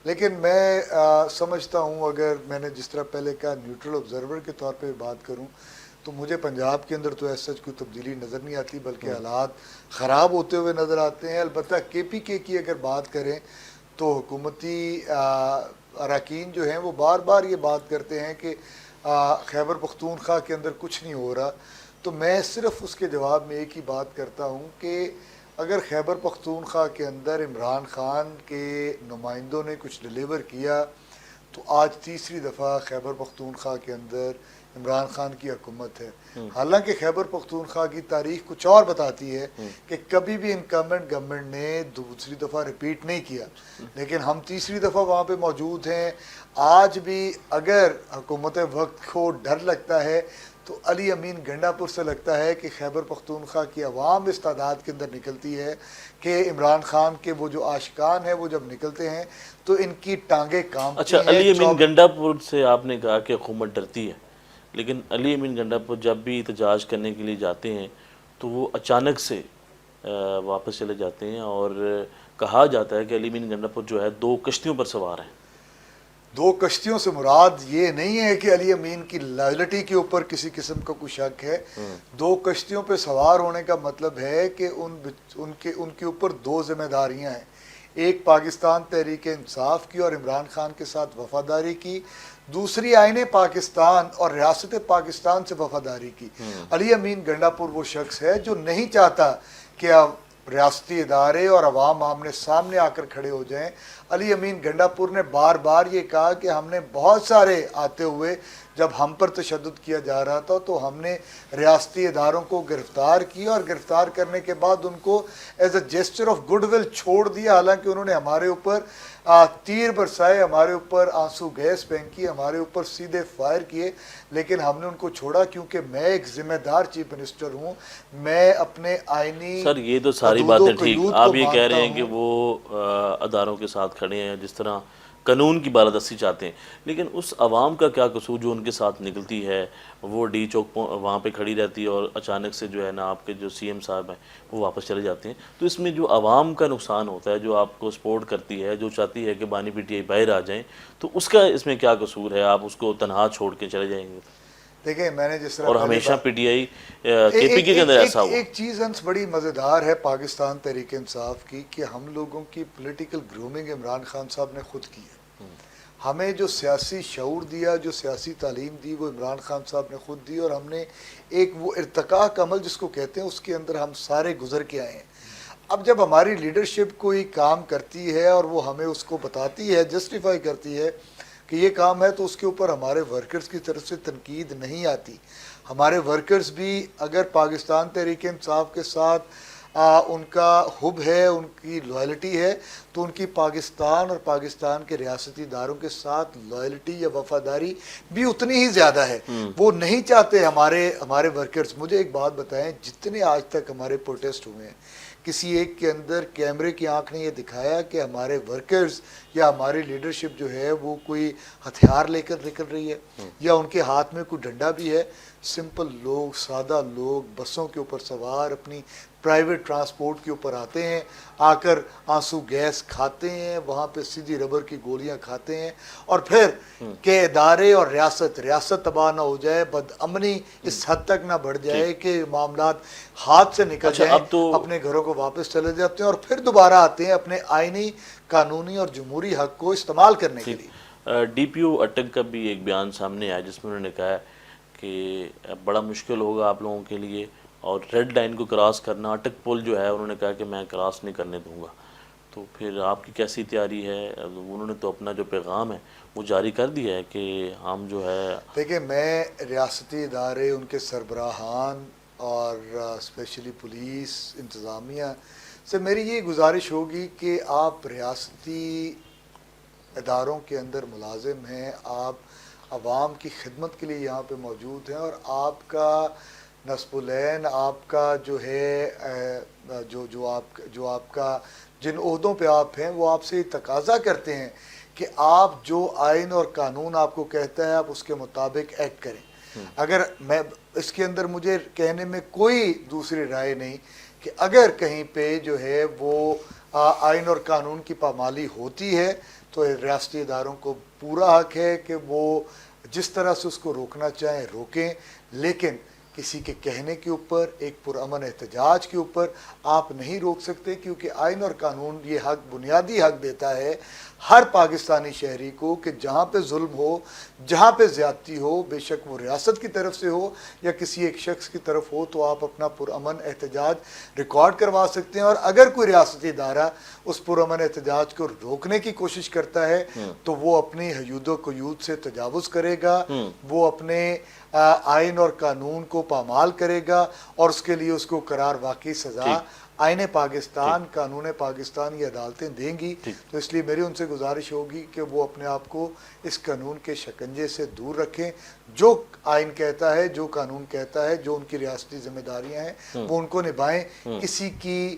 لیکن میں سمجھتا ہوں, اگر میں نے جس طرح پہلے کہا نیوٹرل آبزرور کے طور پہ بات کروں, تو مجھے پنجاب کے اندر تو ایسا کوئی تبدیلی نظر نہیں آتی, بلکہ حالات خراب ہوتے ہوئے نظر آتے ہیں. البتہ کے پی کے کی اگر بات کریں تو حکومتی اراکین جو ہیں وہ بار بار یہ بات کرتے ہیں کہ خیبر پختونخوا کے اندر کچھ نہیں ہو رہا. تو میں صرف اس کے جواب میں ایک ہی بات کرتا ہوں کہ اگر خیبر پختونخوا کے اندر عمران خان کے نمائندوں نے کچھ ڈیلیور کیا, تو آج تیسری دفعہ خیبر پختونخوا کے اندر عمران خان کی حکومت ہے. حالانکہ خیبر پختونخوا کی تاریخ کچھ اور بتاتی ہے کہ کبھی بھی انکمبنٹ گورنمنٹ نے دوسری دفعہ ریپیٹ نہیں کیا, لیکن ہم تیسری دفعہ وہاں پہ موجود ہیں. آج بھی اگر حکومت وقت کو ڈر لگتا ہے تو علی امین گنڈا پور سے لگتا ہے کہ خیبر پختونخوا کی عوام اس تعداد کے اندر نکلتی ہے کہ عمران خان کے وہ جو عاشقان ہیں وہ جب نکلتے ہیں تو ان کی ٹانگیں کامتی اچھا, ہیں. علی امین گنڈا پور سے آپ نے کہا کہ حکومت ڈرتی ہے, لیکن علی امین گنڈا پور جب بھی احتجاج کرنے کے لیے جاتے ہیں تو وہ اچانک سے واپس چلے جاتے ہیں, اور کہا جاتا ہے کہ علی امین گنڈا پور جو ہے 2 کشتیوں پر سوار ہیں. 2 کشتیوں سے مراد یہ نہیں ہے کہ علی امین کی لائلٹی کے اوپر کسی قسم کا کوئی شک ہے. 2 کشتیوں پہ سوار ہونے کا مطلب ہے کہ ان کے اوپر 2 ذمہ داریاں ہیں, ایک پاکستان تحریک انصاف کی اور عمران خان کے ساتھ وفاداری کی, دوسری آئین پاکستان اور ریاست پاکستان سے وفاداری کی. علی امین گنڈا پور وہ شخص ہے جو نہیں چاہتا کہ ریاستی ادارے اور عوام آمنے سامنے آ کر کھڑے ہو جائیں. علی امین گنڈا پور نے بار بار یہ کہا کہ ہم نے بہت سارے آتے ہوئے جب ہم پر تشدد کیا جا رہا تھا تو ہم نے ریاستی اداروں کو گرفتار کیا اور گرفتار کرنے کے بعد ان کو as a gesture of good will چھوڑ دیا، حالانکہ انہوں نے ہمارے اوپر تیر برسائے، ہمارے اوپر آنسو گیس پھینکی، ہمارے اوپر سیدھے فائر کیے، لیکن ہم نے ان کو چھوڑا کیونکہ میں ایک ذمہ دار چیف منسٹر ہوں، میں اپنے آئینی سر یہ تو ساری حدود و باتیں ٹھیک، قیود آپ کو یہ کہہ رہے ہیں مانتا کہ ہوں۔ وہ اداروں کے ساتھ کھڑے ہیں جس طرح قانون کی بالادستی چاہتے ہیں، لیکن اس عوام کا کیا قصور جو ان کے ساتھ نکلتی ہے، وہ ڈی چوک وہاں پہ کھڑی رہتی ہے اور اچانک سے جو ہے نا آپ کے جو سی ایم صاحب ہیں وہ واپس چلے جاتے ہیں، تو اس میں جو عوام کا نقصان ہوتا ہے، جو آپ کو سپورٹ کرتی ہے، جو چاہتی ہے کہ بانی پی ٹی آئی باہر آ جائیں، تو اس کا اس میں کیا قصور ہے؟ آپ اس کو تنہا چھوڑ کے چلے جائیں گے؟ دیکھیں میں نے جس طرح اور پہلے ہمیشہ پی ٹی آئی کے پی کے اندر ایسا ہوا۔ ایک چیز ہنس بڑی مزیدار ہے پاکستان تحریک انصاف کی کہ ہم لوگوں کی پولیٹیکل گرومنگ عمران خان صاحب نے خود کی ہے۔ ہمیں جو سیاسی شعور دیا، جو سیاسی تعلیم دی، وہ عمران خان صاحب نے خود دی، اور ہم نے ایک وہ ارتقاء کا عمل جس کو کہتے ہیں اس کے اندر ہم سارے گزر کے آئے ہیں۔ اب جب ہماری لیڈرشپ کوئی کام کرتی ہے اور وہ ہمیں اس کو بتاتی ہے، جسٹیفائی کرتی ہے کہ یہ کام ہے، تو اس کے اوپر ہمارے ورکرز کی طرف سے تنقید نہیں آتی۔ ہمارے ورکرز بھی اگر پاکستان تحریک انصاف کے ساتھ ان کا حب ہے، ان کی لائلٹی ہے، تو ان کی پاکستان اور پاکستان کے ریاستی اداروں کے ساتھ لائلٹی یا وفاداری بھی اتنی ہی زیادہ ہے۔ وہ نہیں چاہتے ہمارے ورکرز، مجھے ایک بات بتائیں، جتنے آج تک ہمارے پروٹیسٹ ہوئے ہیں، کسی ایک کے اندر کیمرے کی آنکھ نے یہ دکھایا کہ ہمارے ورکرز یا ہماری لیڈرشپ جو ہے وہ کوئی ہتھیار لے کر نکل رہی ہے یا ان کے ہاتھ میں کوئی ڈنڈا بھی ہے؟ سمپل لوگ، سادہ لوگ بسوں کے اوپر سوار اپنی پرائیویٹ ٹرانسپورٹ کے اوپر آتے ہیں، آ کر آنسو گیس کھاتے ہیں، وہاں پہ سیدھی ربر کی گولیاں کھاتے ہیں، اور پھر کہ ادارے اور ریاست تباہ نہ ہو جائے، بد امنی اس حد تک نہ بڑھ جائے کہ معاملات ہاتھ سے نکل جائیں، اب تو اپنے گھروں کو واپس چلے جاتے ہیں اور پھر دوبارہ آتے ہیں اپنے آئینی، قانونی اور جمہوری حق کو استعمال کرنے کے لیے۔ ڈی پی او اٹک کا بھی ایک بیان سامنے آیا جس میں انہوں نے کہا کہ بڑا مشکل ہوگا آپ لوگوں کے لیے، اور ریڈ لائن کو کراس کرنا، اٹک پل جو ہے انہوں نے کہا کہ میں کراس نہیں کرنے دوں گا، تو پھر آپ کی کیسی تیاری ہے؟ انہوں نے تو اپنا جو پیغام ہے وہ جاری کر دیا ہے کہ ہم جو ہے دیکھیں میں ریاستی ادارے، ان کے سربراہان اور اسپیشلی پولیس انتظامیہ سے میری یہ گزارش ہوگی کہ آپ ریاستی اداروں کے اندر ملازم ہیں، آپ عوام کی خدمت کے لیے یہاں پہ موجود ہیں، اور آپ کا نصب العین، آپ کا جو ہے جو آپ کا جن عہدوں پہ آپ ہیں وہ آپ سے یہ تقاضا کرتے ہیں کہ آپ جو آئین اور قانون آپ کو کہتا ہے آپ اس کے مطابق ایکٹ کریں۔ اگر میں اس کے اندر مجھے کہنے میں کوئی دوسری رائے نہیں کہ اگر کہیں پہ جو ہے وہ آئین اور قانون کی پامالی ہوتی ہے تو ریاستی اداروں کو پورا حق ہے کہ وہ جس طرح سے اس کو روکنا چاہیں روکیں، لیکن کسی کے کہنے کے اوپر، ایک پرامن احتجاج کے اوپر آپ نہیں روک سکتے، کیونکہ آئین اور قانون یہ حق، بنیادی حق دیتا ہے ہر پاکستانی شہری کو کہ جہاں پہ ظلم ہو، جہاں پہ زیادتی ہو، بے شک وہ ریاست کی طرف سے ہو یا کسی ایک شخص کی طرف ہو، تو آپ اپنا پرامن احتجاج ریکارڈ کروا سکتے ہیں، اور اگر کوئی ریاستی ادارہ اس پرامن احتجاج کو روکنے کی کوشش کرتا ہے تو وہ اپنی حدود و قیود سے تجاوز کرے گا، وہ اپنے آئین اور قانون کو پامال کرے گا، اور اس کے لیے اس کو قرار واقعی سزا آئین پاکستان، قانون پاکستان یہ عدالتیں دیں گی۔ تو اس لیے میری ان سے گزارش ہوگی کہ وہ اپنے آپ کو اس قانون کے شکنجے سے دور رکھیں، جو آئین کہتا ہے، جو قانون کہتا ہے، جو ان کی ریاستی ذمہ داریاں ہیں وہ ان کو نبھائیں، کسی کی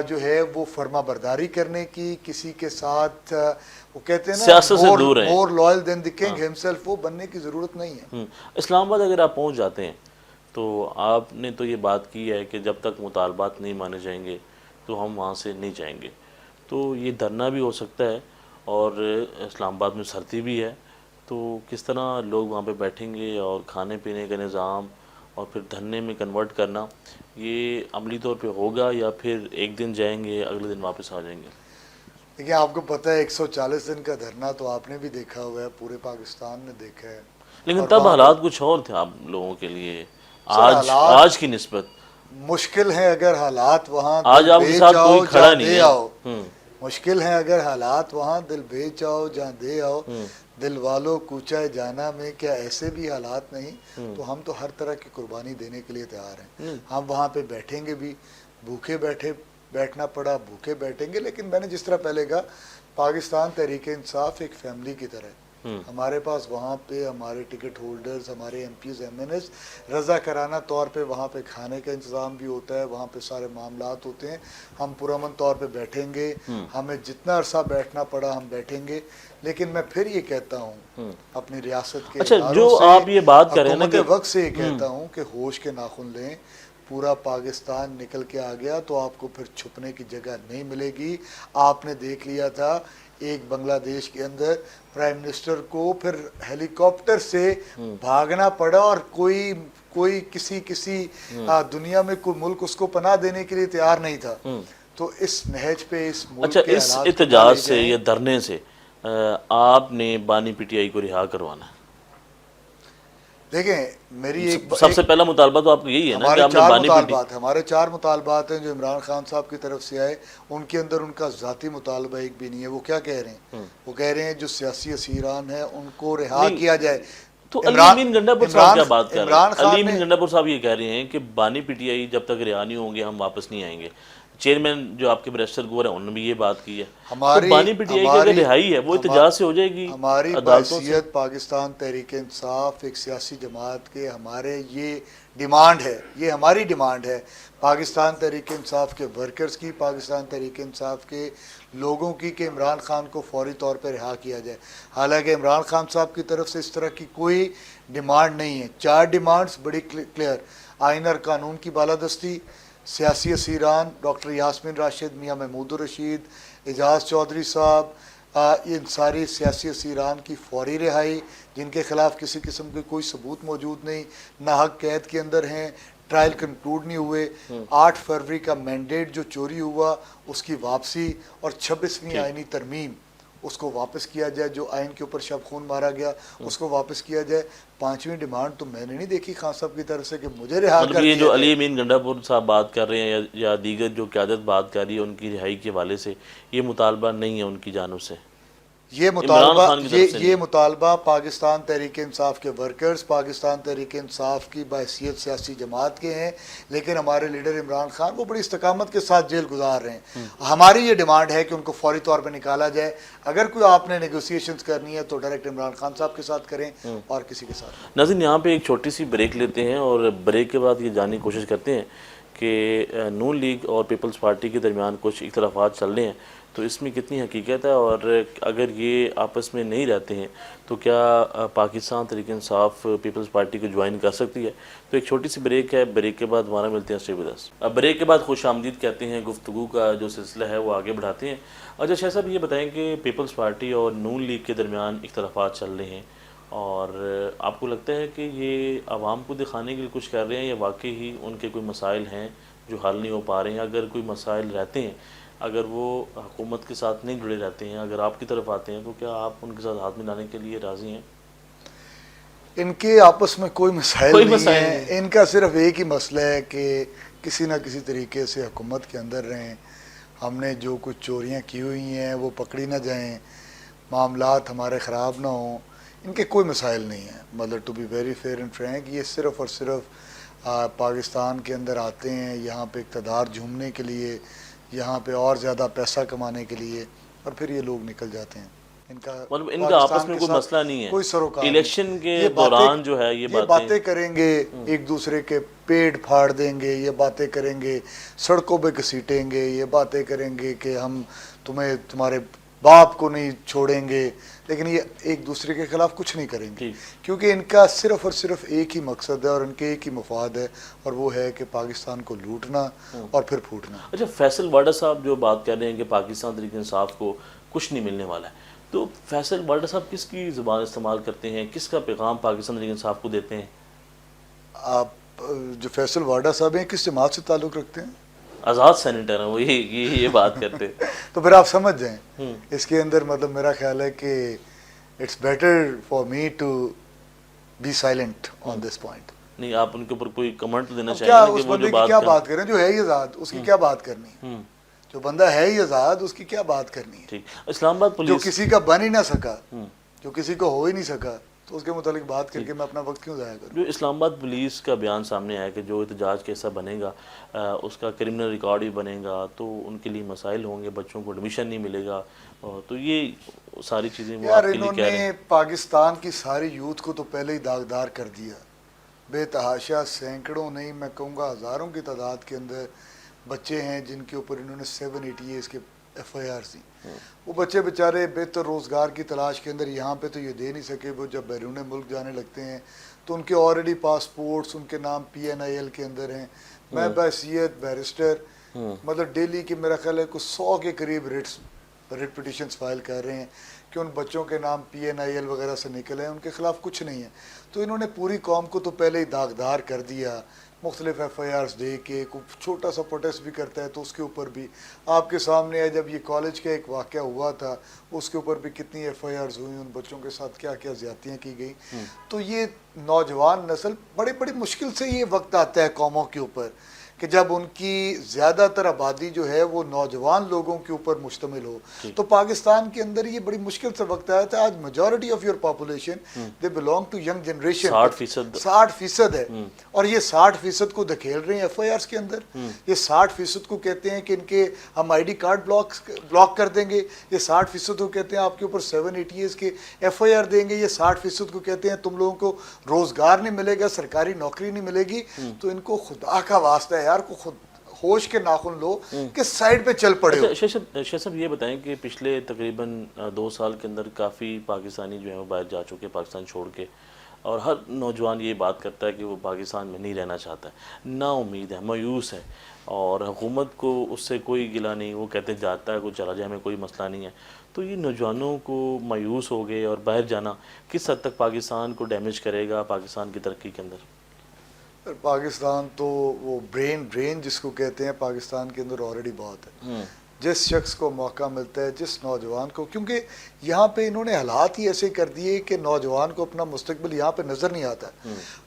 جو ہے وہ فرما برداری کرنے کی، کسی کے ساتھ وہ کہتے ہیں سیاست سے دور ہیں، more loyal than the king himself, وہ بننے کی ضرورت نہیں ہے۔ اسلام آباد اگر آپ پہنچ جاتے ہیں تو آپ نے تو یہ بات کی ہے کہ جب تک مطالبات نہیں مانے جائیں گے تو ہم وہاں سے نہیں جائیں گے، تو یہ دھرنا بھی ہو سکتا ہے اور اسلام آباد میں سردی بھی ہے، تو کس طرح لوگ وہاں پہ بیٹھیں گے، اور کھانے پینے کا نظام اور پھر دھرنے میں کنورٹ کرنا، یہ عملی طور پہ ہوگا یا پھر ایک دن جائیں گے اگلے دن واپس آ جائیں گے؟ دیکھیں آپ کو پتہ ہے 140 دن کا دھرنا تو آپ نے بھی دیکھا ہوا ہے، پورے پاکستان نے دیکھا ہے، لیکن تب حالات کچھ اور تھے آپ لوگوں کے لیے آج کی نسبت مشکل ہیں اگر حالات وہاں آج آپ کے ساتھ کوئی کھڑا نہیں ہے۔ مشکل ہیں اگر حالات وہاں دل بیچ آؤ جہاں دے آؤ، دل والوں کوچہ جانا میں کیا ایسے بھی حالات نہیں؟ تو ہم تو ہر طرح کی قربانی دینے کے لیے تیار ہیں. ہم وہاں پہ بیٹھیں گے بھی، بھوکے بیٹھنا پڑا بھوکے بیٹھیں گے، لیکن میں نے جس طرح پہلے کہا پاکستان تحریک انصاف ایک فیملی کی طرح ہے. ہمارے پاس وہاں پہ ہمارے ٹکٹ ہولڈرز، ہمارے MPs M N S رضا کرانہ طور پہ وہاں پہ کھانے کا انتظام بھی ہوتا ہے، وہاں پہ سارے معاملات ہوتے ہیں. ہم پرامن طور پہ بیٹھیں گے، ہمیں جتنا عرصہ بیٹھنا پڑا ہم بیٹھیں گے. لیکن میں پھر یہ کہتا ہوں اپنی ریاست کے اچھا، اداروں جو سے، آپ یہ بات کر رہے ہیں نا حکومت کہ وقت سے یہ کہتا ہوں کہ ہوش کے ناخن لیں. پورا پاکستان نکل کے آ گیا تو آپ کو پھر چھپنے کی جگہ نہیں ملے گی. آپ نے دیکھ لیا تھا ایک بنگلہ دیش کے اندر پرائم منسٹر کو پھر ہیلی کاپٹر سے بھاگنا پڑا، اور کوئی کسی دنیا میں کوئی ملک اس کو پناہ دینے کے لیے تیار نہیں تھا. تو اس نہج پہ اس ملک اچھا، کے اس حالات کو احتجاج سے یا دھرنے سے آپ نے بانی پی ٹی آئی کو رہا کروانا ہے؟ دیکھیں میری سب سے پہلا مطالبہ تو آپ کو یہی ہے نا کہ آپ نے بانی پی ٹی ہمارے 4 مطالبات ہیں جو عمران خان صاحب کی طرف سے آئے. ان کے اندر ان کا ذاتی مطالبہ ایک بھی نہیں ہے. وہ کیا کہہ رہے ہیں؟ وہ کہہ رہے ہیں جو سیاسی اسیران ہیں ان کو رہا کیا جائے. تو علی امین گنڈا پور صاحب کیا بات کر رہے ہیں؟ علی امین گنڈا پور صاحب یہ کہہ رہے ہیں کہ بانی پی ٹی آئی جب تک رہا نہیں ہوں گے ہم واپس نہیں آئیں گے. چیئرمین جو آپ کے بیرسٹر گور ہیں انہوں نے بھی یہ بات کی ہے. تو بانی پی ٹی آئی کی اگر رہائی ہے وہ احتجاج سے ہو جائے گی ہماری عدالتوں سے؟ بحیثیت پاکستان تحریک انصاف ایک سیاسی جماعت کے ہمارے یہ ڈیمانڈ ہے، یہ ہماری ڈیمانڈ ہے پاکستان تحریک انصاف کے ورکرز کی، پاکستان تحریک انصاف کے لوگوں کی، کہ عمران خان کو فوری طور پہ رہا کیا جائے. حالانکہ عمران خان صاحب کی طرف سے اس طرح کی کوئی ڈیمانڈ نہیں ہے. 4 ڈیمانڈز بڑی کلیئر: آئین اور قانون کی بالادستی، سیاسی اسیران ڈاکٹر یاسمین راشد، میاں محمود الرشید، اعجاز چودھری صاحب، ان ساری سیاسی اسیران کی فوری رہائی جن کے خلاف کسی قسم کے کوئی ثبوت موجود نہیں، ناحق قید کے اندر ہیں، ٹرائل کنکلوڈ نہیں ہوئے. 8 فروری کا مینڈیٹ جو چوری ہوا اس کی واپسی، اور 26ویں آئینی ترمیم اس کو واپس کیا جائے. جو آئین کے اوپر شب خون مارا گیا اس کو واپس کیا جائے. 5ویں ڈیمانڈ تو میں نے نہیں دیکھی خان صاحب کی طرف سے کہ مجھے رہا کر مطلب یہ دیا جو جائے. علی امین گنڈا پور صاحب بات کر رہے ہیں یا دیگر جو قیادت بات کر رہی ہے ان کی رہائی کے حوالے سے، یہ مطالبہ نہیں ہے ان کی جانب سے؟ یہ مطالبہ پاکستان تحریک انصاف کے ورکرز، پاکستان تحریک انصاف کی بحیثیت سیاسی جماعت کے ہیں. لیکن ہمارے لیڈر عمران خان وہ بڑی استقامت کے ساتھ جیل گزار رہے ہیں. ہماری یہ ڈیمانڈ ہے کہ ان کو فوری طور پہ نکالا جائے. اگر کوئی آپ نے نیگوسیشنز کرنی ہے تو ڈائریکٹ عمران خان صاحب کے ساتھ کریں اور کسی کے ساتھ. ناظرین، یہاں پہ ایک چھوٹی سی بریک لیتے ہیں اور بریک کے بعد یہ جاننے کی کوشش کرتے ہیں کہ نون لیگ اور پیپلز پارٹی کے درمیان کچھ اختلافات چل رہے ہیں تو اس میں کتنی حقیقت ہے، اور اگر یہ آپس میں نہیں رہتے ہیں تو کیا پاکستان تحریک انصاف پیپلز پارٹی کو جوائن کر سکتی ہے؟ تو ایک چھوٹی سی بریک ہے، بریک کے بعد ہمارا ملتے ہیں. Stay with us. اب بریک کے بعد خوش آمدید کہتے ہیں، گفتگو کا جو سلسلہ ہے وہ آگے بڑھاتے ہیں. اچھا شاہ صاحب، یہ بتائیں کہ پیپلز پارٹی اور نون لیگ کے درمیان اختلافات چل رہے ہیں، اور آپ کو لگتا ہے کہ یہ عوام کو دکھانے کے لیے کچھ کر رہے ہیں یا واقعی ہی ان کے کوئی مسائل ہیں جو حل نہیں ہو پا رہے ہیں؟ اگر کوئی مسائل رہتے ہیں، اگر وہ حکومت کے ساتھ نہیں جڑے رہتے ہیں، اگر آپ کی طرف آتے ہیں، تو کیا آپ ان کے ساتھ ہاتھ ملانے کے لیے راضی ہیں؟ ان کے آپس میں کوئی مسائل نہیں ہیں. ان کا صرف ایک ہی مسئلہ ہے کہ کسی نہ کسی طریقے سے حکومت کے اندر رہیں. ہم نے جو کچھ چوریاں کی ہوئی ہیں وہ پکڑی نہ جائیں، معاملات ہمارے خراب نہ ہوں. ان کے کوئی مسائل نہیں ہیں. مطلب to be very fair and frank, یہ صرف اور صرف پاکستان کے اندر آتے ہیں یہاں پہ اقتدار جھومنے کے لیے، یہاں پہ اور زیادہ پیسہ کمانے کے لیے، اور پھر یہ لوگ نکل جاتے ہیں. ان کا آپس میں کوئی مسئلہ نہیں ہے، کوئی سروکار الیکشن کے دوران جو ہے یہ باتیں کریں گے، ایک دوسرے کے پیڑ پھاڑ دیں گے، یہ باتیں کریں گے، سڑکوں پہ گھسیٹیں گے، یہ باتیں کریں گے کہ ہم تمہارے باپ کو نہیں چھوڑیں گے. لیکن یہ ایک دوسرے کے خلاف کچھ نہیں کریں گے، کیونکہ ان کا صرف اور صرف ایک ہی مقصد ہے اور ان کے ایک ہی مفاد ہے، اور وہ ہے کہ پاکستان کو لوٹنا اور پھر پھوٹنا. اچھا، فیصل واڈا صاحب جو بات کر رہے ہیں کہ پاکستان تحریک انصاف کو کچھ نہیں ملنے والا ہے، تو فیصل واڈا صاحب کس کی زبان استعمال کرتے ہیں، کس کا پیغام پاکستان تحریک انصاف کو دیتے ہیں؟ آپ جو فیصل واڈا صاحب ہیں کس جماعت سے تعلق رکھتے ہیں؟ آزاد سینیٹر ہیں وہ، یہ بات کرتے ہیں. تو پھر آپ سمجھ جائیں اس کے اندر. مطلب میرا خیال ہے کہ it's better for me to be silent on this point. نہیں، آپ ان کے اوپر کوئی کمنٹ دینا کیا چاہیں گے اس کہ وہ بندے جو کی کیا بات بات کریں؟ جو ہے ہی آزاد اس کی کیا بات کرنی ہے؟ جو بندہ ہے ہی آزاد اس کی کیا بات کرنی ہے؟ ٹھیک. اسلام آباد جو پولیس کسی کا بن ہی نہ سکا، جو کسی کو ہو ہی نہیں سکا، تو اس کے متعلق بات کر کے میں اپنا وقت کیوں ضائع کروں؟ جو اسلام آباد پولیس کا بیان سامنے آیا کہ جو احتجاج کا حصہ بنے گا اس کا کرمنل ریکارڈ بھی بنے گا تو ان کے لیے مسائل ہوں گے، بچوں کو ایڈمیشن نہیں ملے گا، تو یہ ساری چیزیں وہ یار آپ کے لیے انہوں کہہ رہے ہیں؟ نے پاکستان کی ساری یوتھ کو تو پہلے ہی داغدار کر دیا، بے تحاشا سینکڑوں نہیں میں کہوں گا ہزاروں کی تعداد کے اندر بچے ہیں جن کے اوپر انہوں نے 788 کے ایف آئی آر دی۔ وہ بچے بیچارے بہتر روزگار کی تلاش کے اندر یہاں پہ تو یہ دے نہیں سکے، وہ جب بیرون ملک جانے لگتے ہیں تو ان کے آلریڈی پاسپورٹس ان کے نام PNIL کے اندر ہیں۔ میں بحیثیت بیرسٹر مطلب ڈیلی کے میرا خیال ہے کچھ 100 کے قریب ریٹ پٹیشنز فائل کر رہے ہیں کہ ان بچوں کے نام PNIL وغیرہ سے نکلے ہیں، ان کے خلاف کچھ نہیں ہے۔ تو انہوں نے پوری قوم کو تو پہلے ہی داغدار کر دیا، مختلف ایف آئی آرز دے کے، کوئی چھوٹا سا پروٹیسٹ بھی کرتا ہے تو اس کے اوپر بھی آپ کے سامنے ہے۔ جب یہ کالج کا ایک واقعہ ہوا تھا اس کے اوپر بھی کتنی ایف آئی آرز ہوئی، ان بچوں کے ساتھ کیا کیا زیادتیاں کی گئی۔ تو یہ نوجوان نسل بڑی مشکل سے یہ وقت آتا ہے قوموں کے اوپر کہ جب ان کی زیادہ تر آبادی جو ہے وہ نوجوان لوگوں کے اوپر مشتمل ہو۔ تو پاکستان کے اندر یہ بڑی مشکل سے وقت آیا تھا۔ آج majority of your population they belong to young generation, 60% ہے، اور یہ 60% کو دھکیل رہے ہیں ایف آئی آرز کے اندر۔ یہ 60% کو کہتے ہیں کہ ان کے ہم آئی ڈی کارڈ بلاک کر دیں گے، یہ 60% کو کہتے ہیں آپ کے اوپر 788 کے ایف آئی آر دیں گے، یہ 60% کو کہتے ہیں تم لوگوں کو روزگار نہیں ملے گا، سرکاری نوکری نہیں ملے گی۔ تو ان کو خدا کا واسطہ ہے یار، کو خود ہوش کے ناخن لو کہ سائڈ پہ چل پڑے ہو۔ شاہ صاحب یہ بتائیں کہ پچھلے تقریباً 2 سال کے اندر کافی پاکستانی جو ہیں وہ باہر جا چکے پاکستان چھوڑ کے، اور ہر نوجوان یہ بات کرتا ہے کہ وہ پاکستان میں نہیں رہنا چاہتا ہے، نا امید ہے، مایوس ہے، اور حکومت کو اس سے کوئی گلہ نہیں، وہ کہتے ہیں جاتا ہے کوئی چلا جائے، ہمیں کوئی مسئلہ نہیں ہے۔ تو یہ نوجوانوں کو مایوس ہو گئے اور باہر جانا کس حد تک پاکستان کو ڈیمیج کرے گا پاکستان کی ترقی کے اندر؟ پاکستان تو وہ برین جس کو کہتے ہیں پاکستان کے اندر آلریڈی بہت ہے۔ جس شخص کو موقع ملتا ہے، جس نوجوان کو، کیونکہ یہاں پہ انہوں نے حالات ہی ایسے کر دیے کہ نوجوان کو اپنا مستقبل یہاں پہ نظر نہیں آتا۔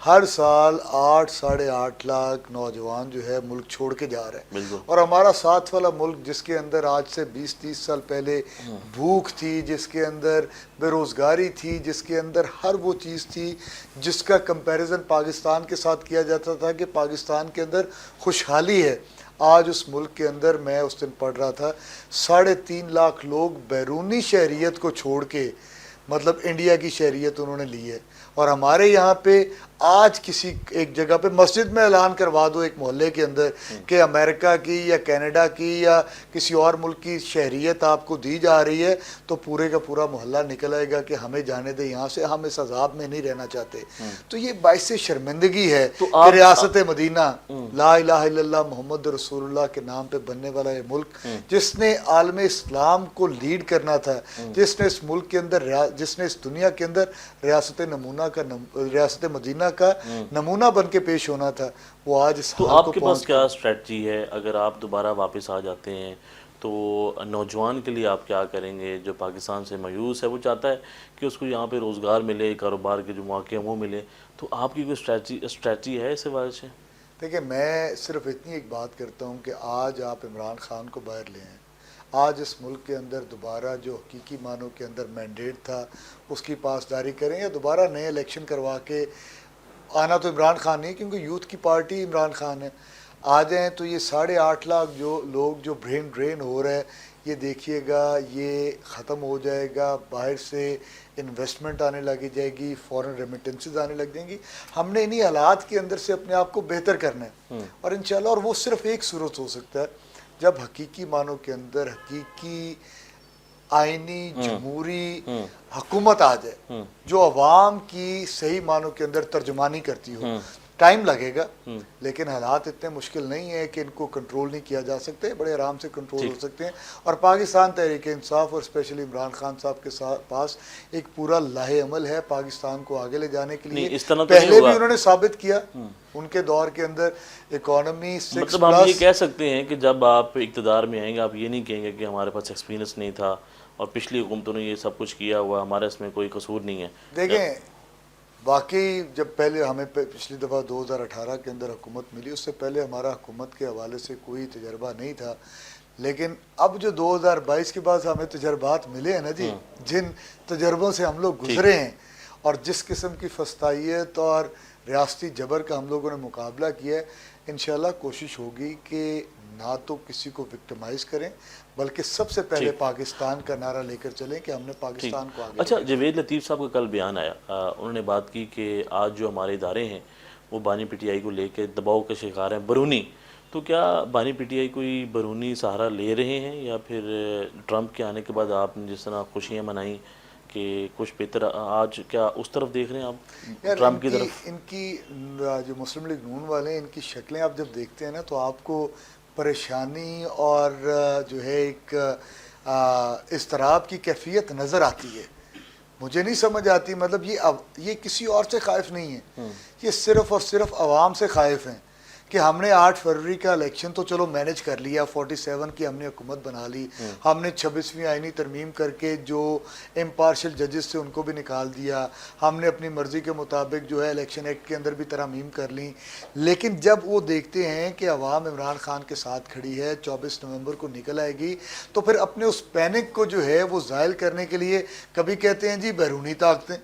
ہر سال 8-8.5 لاکھ نوجوان جو ہے ملک چھوڑ کے جا رہے ہیں، اور ہمارا ساتھ والا ملک جس کے اندر آج سے 20-30 سال پہلے بھوک تھی، جس کے اندر بے روزگاری تھی، جس کے اندر ہر وہ چیز تھی جس کا کمپیریزن پاکستان کے ساتھ کیا جاتا تھا کہ پاکستان کے اندر خوشحالی ہے، آج اس ملک کے اندر میں اس دن پڑھ رہا تھا 3.5 لاکھ لوگ بیرونی شہریت کو چھوڑ کے مطلب انڈیا کی شہریت انہوں نے لی ہے۔ اور ہمارے یہاں پہ آج کسی ایک جگہ پہ مسجد میں اعلان کروا دو ایک محلے کے اندر کہ امریکہ کی یا کینیڈا کی یا کسی اور ملک کی شہریت آپ کو دی جا رہی ہے، تو پورے کا پورا محلہ نکل آئے گا کہ ہمیں جانے دے یہاں سے، ہم اس عذاب میں نہیں رہنا چاہتے۔ تو یہ باعث شرمندگی ہے کہ ریاست مدینہ لا الہ الا اللہ محمد رسول اللہ کے نام پہ بننے والا یہ ملک، جس نے عالم اسلام کو لیڈ کرنا تھا، جس نے اس ملک کے اندر، جس نے اس دنیا کے اندر ریاست مدینہ کا نمونہ بن کے پیش ہونا تھا، وہ آج اس حال کو پہنچ۔ تو آپ کے پاس کیا اسٹریٹجی ہے اگر آپ دوبارہ واپس آ جاتے ہیں تو نوجوان کے لیے آپ کیا کریں گے جو پاکستان سے مایوس ہے، وہ چاہتا ہے کہ اس کو یہاں پہ روزگار ملے، کاروبار کے جو مواقع ہیں وہ ملے، تو آپ کی کوئی اسٹریٹجی ہے اس حوالے سے؟ دیکھیں میں صرف اتنی ایک بات کرتا ہوں کہ آج آپ عمران خان کو باہر لے آئیں، آج اس ملک کے اندر دوبارہ جو حقیقی معنوں کے اندر مینڈیٹ تھا اس کی پاسداری کریں، یا دوبارہ نئے الیکشن کروا کے آنا تو عمران خان نہیں، کیونکہ یوتھ کی پارٹی عمران خان ہے، آ جائیں تو یہ 8.5 لاکھ جو لوگ جو برین ڈرین ہو رہا ہے، یہ دیکھیے گا یہ ختم ہو جائے گا، باہر سے انویسٹمنٹ آنے لگی جائے گی، فورن ریمیٹنسز آنے لگ جائیں گی۔ ہم نے انہی حالات کے اندر سے اپنے آپ کو بہتر کرنا ہے، اور انشاءاللہ، اور وہ صرف ایک صورت ہو سکتا ہے جب حقیقی معنوں کے اندر حقیقی آئینی جمہوری حکومت آ جائے جو عوام کی صحیح معنوں کے اندر ترجمانی کرتی ہو۔ ٹائم لگے گا، لیکن حالات اتنے مشکل نہیں ہیں کہ ان کو کنٹرول نہیں کیا جا سکتے، بڑے آرام سے کنٹرول ہو سکتے ہیں۔ اور پاکستان تحریک انصاف اور اسپیشلی عمران خان صاحب کے پاس ایک پورا لاہے عمل ہے پاکستان کو آگے لے جانے کے لیے۔ پہلے بھی انہوں نے ثابت کیا ان کے دور کے اندر اکانومی 6+۔ مطلب ہم یہ کہہ سکتے ہیں کہ جب آپ اقتدار میں آئیں گے آپ یہ نہیں کہیں گے کہ ہمارے پاس ایکسپیرینس نہیں تھا اور پچھلی حکومتوں نے یہ سب کچھ کیا ہوا، ہمارا اس میں کوئی قصور نہیں ہے۔ دیکھیں واقعی جب پہلے ہمیں پچھلی دفعہ 2018 کے اندر حکومت ملی، اس سے پہلے ہمارا حکومت کے حوالے سے کوئی تجربہ نہیں تھا، لیکن اب جو 2022 کے بعد ہمیں تجربات ملے ہیں نا جی، جن تجربوں سے ہم لوگ گزرے ہیں اور جس قسم کی فسطائیت اور ریاستی جبر کا ہم لوگوں نے مقابلہ کیا ہے، انشاءاللہ کوشش ہوگی کہ نہ تو کسی کو وکٹمائز کریں بلکہ سب سے پہلے پاکستان کا نعرہ لے کر چلیں کہ ہم نے پاکستان کو آگے اچھا، جاوید لطیف صاحب کا کل بیان آیا، انہوں نے بات کی کہ آج جو ہمارے ادارے ہیں وہ بانی پی ٹی آئی کو لے کے دباؤ کے شکار ہیں بیرونی، تو کیا بانی پی ٹی آئی کوئی بیرونی سہارا لے رہے ہیں یا پھر ٹرمپ کے آنے کے بعد آپ نے جس طرح خوشیاں منائیں کہ کچھ بہتر، آج کیا اس طرف دیکھ رہے ہیں آپ ٹرمپ کی طرف؟ ان کی جو مسلم لیگ نون والے ہیں، ان کی شکلیں آپ جب دیکھتے ہیں نا تو آپ کو پریشانی اور جو ہے ایک اضطراب کی کیفیت نظر آتی ہے. مجھے نہیں سمجھ آتی، مطلب یہ کسی اور سے خائف نہیں ہے، یہ صرف اور صرف عوام سے خائف ہیں کہ ہم نے 8 فروری کا الیکشن تو چلو مینج کر لیا، 47 کی ہم نے حکومت بنا لی، ہم نے 26ویں آئینی ترمیم کر کے جو امپارشل ججز سے ان کو بھی نکال دیا، ہم نے اپنی مرضی کے مطابق جو ہے الیکشن ایکٹ کے اندر بھی ترامیم کر لیں. لیکن جب وہ دیکھتے ہیں کہ عوام عمران خان کے ساتھ کھڑی ہے، 24 نومبر کو نکل آئے گی، تو پھر اپنے اس پینک کو جو ہے وہ زائل کرنے کے لیے کبھی کہتے ہیں جی بیرونی طاقتیں.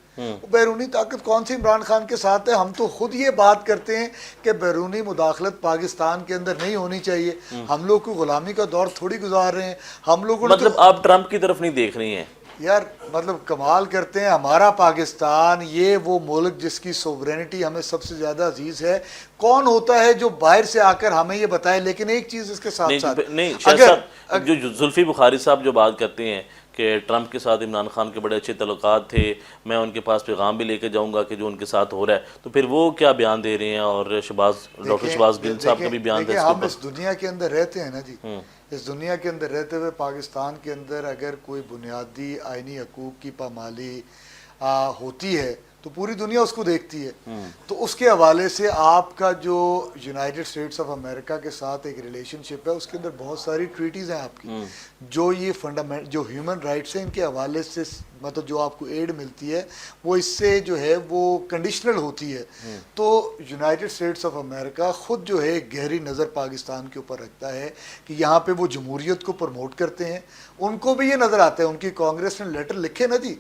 بیرونی طاقت کون سی عمران خان کے ساتھ ہے؟ ہم تو خود یہ بات کرتے ہیں کہ بیرونی مداخلت پاکستان کے اندر نہیں ہونی چاہیے. ہم لوگ کوئی غلامی کا دور تھوڑی گزار رہے ہیں. ہم لوگوں نے مطلب آپ ٹرمپ کی طرف نہیں دیکھ رہی ہیں یار، مطلب کمال کرتے ہیں. ہمارا پاکستان یہ وہ ملک جس کی سوورینٹی ہمیں سب سے زیادہ عزیز ہے. کون ہوتا ہے جو باہر سے آ کر ہمیں یہ بتائے؟ لیکن ایک چیز اس کے ساتھ ساتھ نہیں، شاہد صاحب جو زلفی بخاری صاحب جو بات کرتے ہیں کہ ٹرمپ کے ساتھ عمران خان کے بڑے اچھے تعلقات تھے، میں ان کے پاس پیغام بھی لے کے جاؤں گا کہ جو ان کے ساتھ ہو رہا ہے، تو پھر وہ کیا بیان دے رہے ہیں؟ اور ڈاکٹر شہباز گل صاحب کا بھی بیان تھا. ہم اس دنیا کے اندر رہتے ہیں نا جی، اس دنیا کے اندر رہتے ہوئے پاکستان کے اندر اگر کوئی بنیادی آئینی حقوق کی پامالی ہوتی ہے تو پوری دنیا اس کو دیکھتی ہے. تو اس کے حوالے سے آپ کا جو یونائٹڈ اسٹیٹس آف امریکہ کے ساتھ ایک ریلیشن شپ ہے، اس کے اندر بہت ساری ٹریٹیز ہیں آپ کی، جو یہ فنڈامنٹ جو ہیومن رائٹس ہیں ان کے حوالے سے، مطلب جو آپ کو ایڈ ملتی ہے وہ اس سے جو ہے وہ کنڈیشنل ہوتی ہے. تو یونائٹڈ اسٹیٹس آف امریکہ خود جو ہے گہری نظر پاکستان کے اوپر رکھتا ہے کہ یہاں پہ وہ جمہوریت کو پروموٹ کرتے ہیں. ان کو بھی یہ نظر آتا ہے، ان کی کانگریس نے لیٹر لکھے نا جی،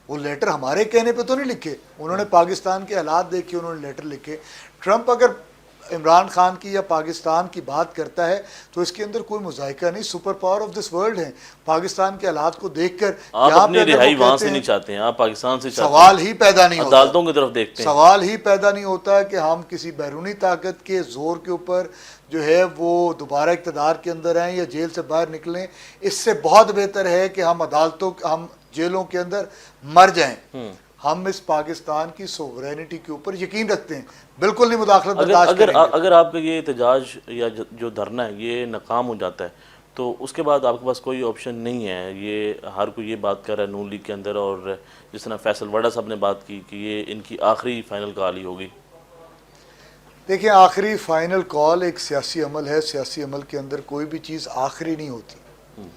وہ لیٹر ہمارے کہنے پہ تو نہیں لکھے، انہوں نے پاکستان کے حالات دیکھے، انہوں نے لیٹر لکھے. ٹرمپ اگر عمران خان کی یا پاکستان کی بات کرتا ہے تو اس کے اندر کوئی مذائقہ نہیں. Super power of this world ہیں. پاکستان کے حالات کو دیکھ کر آپ اپنی رہائی وہاں سے نہیں چاہتے ہیں، آپ پاکستان سے چاہتے ہیں. سوال ہی پیدا نہیں ہوتا، عدالتوں کی طرف دیکھتے ہیں. سوال ہی پیدا نہیں ہوتا کہ ہم کسی بیرونی طاقت کے زور کے اوپر جو ہے وہ دوبارہ اقتدار کے اندر آئیں یا جیل سے باہر نکلیں. اس سے بہت بہتر ہے کہ ہم ہم جیلوں کے اندر مر جائیں. ہم اس پاکستان کی سوورینٹی کے اوپر یقین رکھتے ہیں، بالکل نہیں مداخلت برداشت کریں گے. اگر آپ کا یہ احتجاج یا جو دھرنا ہے یہ ناکام ہو جاتا ہے تو اس کے بعد آپ کے پاس کوئی آپشن نہیں ہے. یہ ہر کوئی یہ بات کر رہا ہے نون لیگ کے اندر، اور جس طرح فیصل وڈا صاحب نے بات کی کہ یہ ان کی آخری فائنل کال ہی ہوگی. دیکھیں، آخری فائنل کال ایک سیاسی عمل ہے. سیاسی عمل کے اندر کوئی بھی چیز آخری نہیں ہوتی،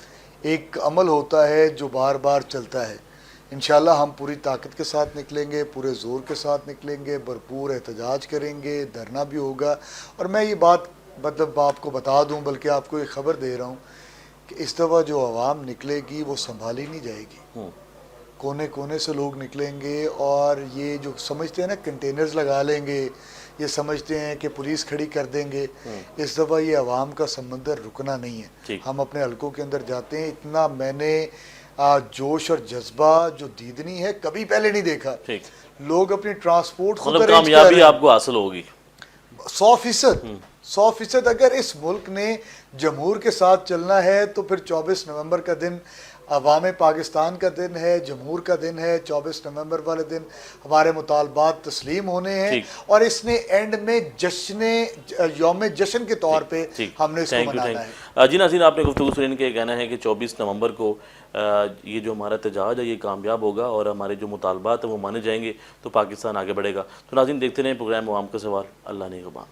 ایک عمل ہوتا ہے جو بار بار چلتا ہے. انشاءاللہ ہم پوری طاقت کے ساتھ نکلیں گے، پورے زور کے ساتھ نکلیں گے، بھرپور احتجاج کریں گے، دھرنا بھی ہوگا. اور میں یہ بات مطلب آپ کو بتا دوں، بلکہ آپ کو ایک خبر دے رہا ہوں کہ اس دفعہ جو عوام نکلے گی وہ سنبھالی نہیں جائے گی. کونے کونے سے لوگ نکلیں گے، اور یہ جو سمجھتے ہیں نا کنٹینرز لگا لیں گے، یہ سمجھتے ہیں کہ پولیس کھڑی کر دیں گے، اس دفعہ یہ عوام کا سمندر رکنا نہیں ہے. ہم اپنے حلقوں کے اندر جاتے ہیں، اتنا میں نے جوش اور جذبہ جو دیدنی ہے کبھی پہلے نہیں دیکھا. لوگ اپنی ٹرانسپورٹ خود مطلب کامیابی آپ کو حاصل ہوگی 100%. اگر اس ملک نے جمہور کے ساتھ چلنا ہے تو پھر 24 نومبر کا دن عوام پاکستان کا دن ہے، جمہور کا دن ہے. 24 نومبر والے دن ہمارے مطالبات تسلیم ہونے ہیں، اور اس نے اینڈ میں یوم جشن کے طور پہ ہم نے اس کو منانا ہے. جی ناظرین، آپ نے گفتگو سننے کے کہنا ہے کہ 24 نومبر کو یہ جو ہمارا احتجاج ہے یہ کامیاب ہوگا اور ہمارے جو مطالبات ہیں وہ مانے جائیں گے تو پاکستان آگے بڑھے گا. تو ناظرین، دیکھتے رہیں پروگرام عوام کا سوال. اللہ نگہبان.